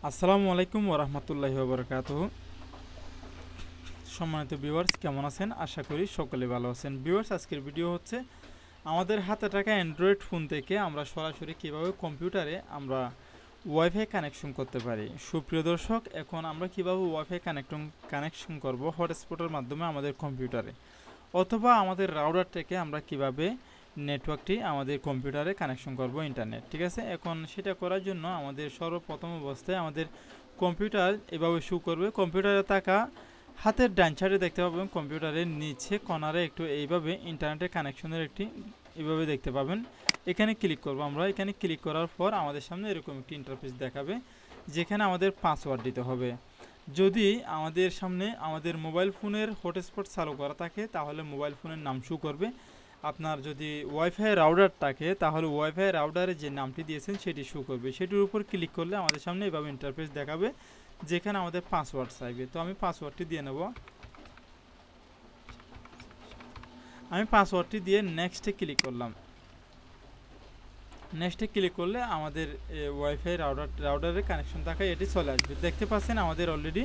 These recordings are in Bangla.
আসসালামু আলাইকুম ওরহমতুল্লাহি ওবরাকাতুহু। সম্মানিত ভিউয়ার্স, কেমন আছেন? আশা করি সকলে ভালো আছেন। ভিউয়ার্স, আজকের ভিডিও হচ্ছে আমাদের হাতে থাকা অ্যান্ড্রয়েড ফোন থেকে আমরা সরাসরি কীভাবে কম্পিউটারে আমরা ওয়াইফাই কানেকশন করতে পারি। সুপ্রিয় দর্শক, এখন আমরা কীভাবে ওয়াইফাই কানেকশন করব হটস্পটের মাধ্যমে আমাদের কম্পিউটারে, অথবা আমাদের রাউটার থেকে আমরা কিভাবে নেটওয়ার্কটি আমাদের কম্পিউটারে কানেকশন করব ইন্টারনেট। ঠিক আছে, এখন সেটা করার জন্য আমাদের সর্বপ্রথম অবস্থায় আমাদের কম্পিউটার এভাবে শো করবে। কম্পিউটারে থাকা হাতের ডান সাইডে দেখতে পাবেন কম্পিউটারের নিচে কর্নারে একটু এইভাবে ইন্টারনেটের কানেকশনের একটি এইভাবে দেখতে পাবেন। এখানে ক্লিক করব আমরা। এখানে ক্লিক করার পর আমাদের সামনে এরকম একটি ইন্টারফেস দেখাবে, যেখানে আমাদের পাসওয়ার্ড দিতে হবে। যদি আমাদের সামনে আমাদের মোবাইল ফোনের হটস্পট চালু করা থাকে তাহলে মোবাইল ফোনের নাম শো করবে। আপনার যদি ওয়াইফাই রাউটার থাকে তাহলে ওয়াইফাই রাউটারে যে নামটি দিয়েছেন সেটি শো করবে। সেটির উপর ক্লিক করলে আমাদের সামনে এভাবে ইন্টারফেস দেখাবে, যেখানে আমাদের পাসওয়ার্ড চাইবে। তো আমি পাসওয়ার্ডটি দিয়ে নেব। আমি পাসওয়ার্ডটি দিয়ে নেক্সটে ক্লিক করলাম। নেক্সটে ক্লিক করলে আমাদের ওয়াইফাই রাউটারের কানেকশন থাকায় এটি চলে আসবে। দেখতে পাচ্ছেন আমাদের অলরেডি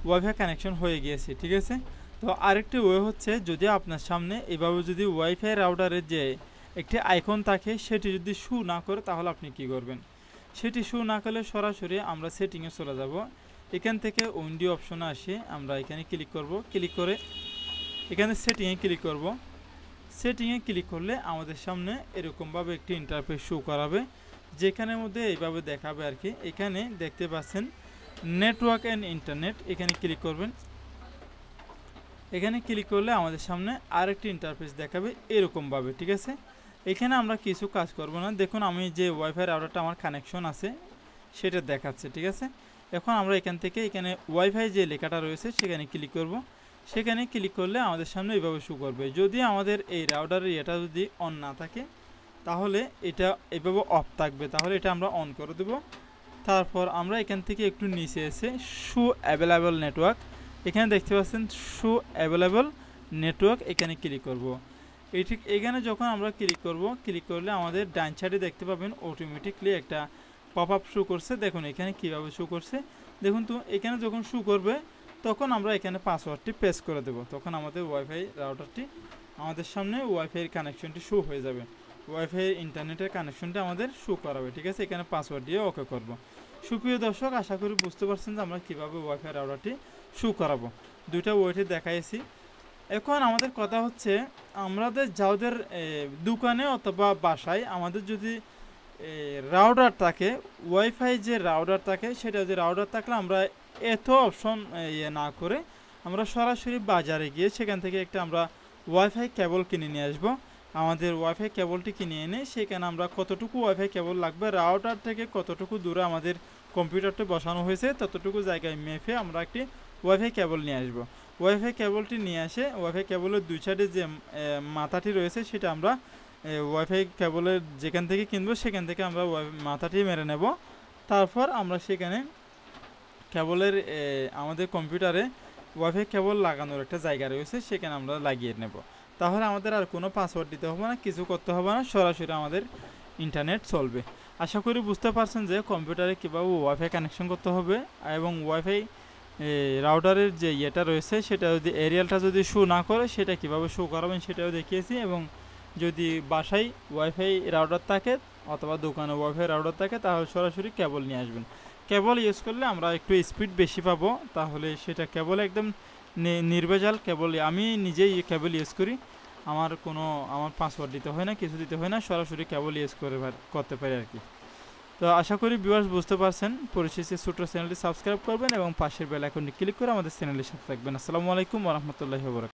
ওয়াইফাই কানেকশন হয়ে গিয়েছে। ঠিক আছে, তো আরেকটি ওয়ে হচ্ছে, যদি আপনার সামনে এভাবে যদি ওয়াইফাই রাউটারের যে একটি আইকন থাকে সেটি যদি শো না করে তাহলে আপনি কি করবেন? সেটি শো না করলে সরাসরি আমরা সেটিংয়ে চলে যাব। এখান থেকে উইন্ডো অপশনে আসে আমরা এখানে ক্লিক করব। ক্লিক করে এখানে সেটিংয়ে ক্লিক করব। সেটিংয়ে ক্লিক করলে আমাদের সামনে এরকমভাবে একটি ইন্টারফেস শো করাবে, যেখানের মধ্যে এইভাবে দেখাবে আর কি। এখানে দেখতে পাচ্ছেন নেটওয়ার্ক অ্যান্ড ইন্টারনেট, এখানে ক্লিক করবেন। এখানে ক্লিক করলে আমাদের সামনে আরেকটি ইন্টারফেস দেখাবে এরকমভাবে। ঠিক আছে, এখানে আমরা কিছু কাজ করব না। দেখুন আমি যে ওয়াইফাই রাউটারটা আমার কানেকশন আছে সেটা দেখাচ্ছে। ঠিক আছে, এখন আমরা এখান থেকে এখানে ওয়াইফাই যে লেখাটা রয়েছে সেখানে ক্লিক করব। সেখানে ক্লিক করলে আমাদের সামনে এইভাবে শো করবে। যদি আমাদের এই রাউটারের এটা যদি অন না থাকে তাহলে এটা এইভাবে অফ থাকবে, তাহলে এটা আমরা অন করে দেব। তারপর আমরা এখান থেকে একটু নিচে এসে শো অ্যাভেলেবল নেটওয়ার্ক, এখানে দেখতে পাচ্ছেন শো অ্যাভেলেবল নেটওয়ার্ক, এখানে ক্লিক করব। এখানে যখন আমরা ক্লিক করব, ক্লিক করলে আমাদের ডান সাইডে দেখতে পাবেন অটোমেটিকলি একটা পপ আপ শো করছে। দেখুন এখানে কীভাবে শো করছে দেখুন। তো এখানে যখন শো করবে তখন আমরা এখানে পাসওয়ার্ডটি পেস্ট করে দেব। তখন আমাদের ওয়াইফাই রাউটারটি আমাদের সামনে ওয়াইফাই কানেকশনটি শো হয়ে যাবে, ওয়াইফাই ইন্টারনেটের কানেকশনটি আমাদের শো করাবে। ঠিক আছে, এখানে পাসওয়ার্ড দিয়ে ওকে করব। সুপ্রিয় দর্শক, আশা করি বুঝতে পারছেন যে আমরা কীভাবে ওয়াইফাই রাউটারটি শো করাবো। দুইটা ওয়েটে দেখাইছি। এখন আমাদের কথা হচ্ছে, আমাদের যাদের দোকানে অথবা বাসায় আমাদের যদি রাউটার থাকে, ওয়াইফাই যে রাউটার থাকে সেটা যদি রাউটার থাকলে আমরা এত অপশন না করে আমরা সরাসরি বাজারে গিয়ে সেখান থেকে একটা আমরা ওয়াইফাই কেবল কিনে নিয়ে আসবো। আমাদের ওয়াইফাই কেবলটি কিনে এনে সেখানে আমরা কতটুকু ওয়াইফাই কেবল লাগবে, রাউটার থেকে কতটুকু দূরে আমাদের কম্পিউটারটি বসানো হয়েছে ততটুকু জায়গায় মেপে আমরা একটি ওয়াইফাই কেবল নিয়ে আসবো। ওয়াইফাই কেবলটি নিয়ে আসে ওয়াইফাই কেবলের দুই সাইডে যে মাথাটি রয়েছে সেটা আমরা ওয়াইফাই কেবলের যেখান থেকে কিনবো সেখান থেকে আমরা মাথাটি মেরে নেব। তারপর আমরা সেখানে কেবলের আমাদের কম্পিউটারে ওয়াইফাই কেবল লাগানোর একটা জায়গা রয়েছে, সেখানে আমরা লাগিয়ে নেব। তাহলে আমাদের আর কোনো পাসওয়ার্ড দিতে হবে না, কিছু করতে হবে না, সরাসরি আমাদের ইন্টারনেট চলবে। আশা করি বুঝতে পারছেন যে কম্পিউটারে কীভাবে ওয়াইফাই কানেকশন করতে হবে, এবং ওয়াইফাই রাউটারের যে ইয়েটা রয়েছে সেটা যদি এরিয়ালটা যদি শো না করে সেটা কীভাবে শো করাবেন সেটাও দেখিয়েছি। এবং যদি বাসায় ওয়াইফাই রাউটার থাকে অথবা দোকানে ওয়াইফাই রাউটার থাকে তাহলে সরাসরি কেবল নিয়ে আসবেন। কেবল ইউজ করলে আমরা একটু স্পিড বেশি পাবো, তাহলে সেটা কেবল একদম নির্ভেজাল কেবল। আমি নিজেই কেবল ইউজ করি, আমার পাসওয়ার্ড দিতে হয় না, কিছু দিতে হয় না, সরাসরি কেবল ইউজ করতে পারি আর কি। তো আশা করি ভিউয়ার্স বুঝতে পারছেন। পরিশেষে ছোট্ট চ্যানেলটি সাবস্ক্রাইব করবেন এবং পাশের বেল আইকনটি ক্লিক করে আমাদের চ্যানেলের সাথে থাকবেন। আসসালামু আলাইকুম ওয়া রাহমাতুল্লাহি ওয়া বারাকাতুহু।